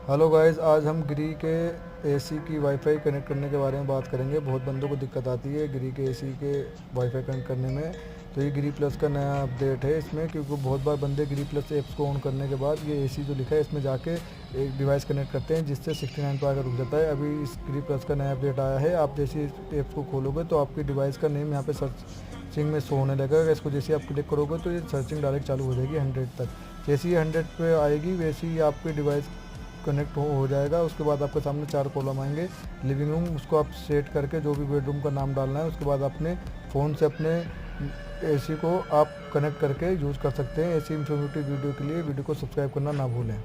Hello guys, आज हम गिरी के एसी की वाईफाई कनेक्ट करने के बारे में बात करेंगे। बहुत बंदों को दिक्कत आती है गिरी के एसी के वाईफाई कनेक्ट करने में। तो ये गिरी प्लस का नया अपडेट है इसमें, क्योंकि बहुत बार बंदे गिरी प्लस ऐप्स को ऑन करने के बाद ये एसी जो लिखा है इसमें जाके एक डिवाइस कनेक्ट करते हैं, जिससे 69 पर आकर रुक जाता है। अभी इस गिरी प्लस का नया अपडेट आया है। आप जैसे इस ऐप्स को खोलोगे तो आपकी डिवाइस का नेम यहाँ पे सर्चिंग में शो होने लगेगा। इसको जैसे आप क्लिक करोगे तो ये सर्चिंग डायरेक्ट चालू हो जाएगी 100 तक। जैसे ही 100 पे आएगी वैसे ही आपकी डिवाइस कनेक्ट हो जाएगा। उसके बाद आपके सामने 4 कॉलम आएंगे। लिविंग रूम, उसको आप सेट करके जो भी बेडरूम का नाम डालना है, उसके बाद अपने फ़ोन से अपने एसी को आप कनेक्ट करके यूज़ कर सकते हैं। ऐसी इंफॉर्मेटिव वीडियो के लिए वीडियो को सब्सक्राइब करना ना भूलें।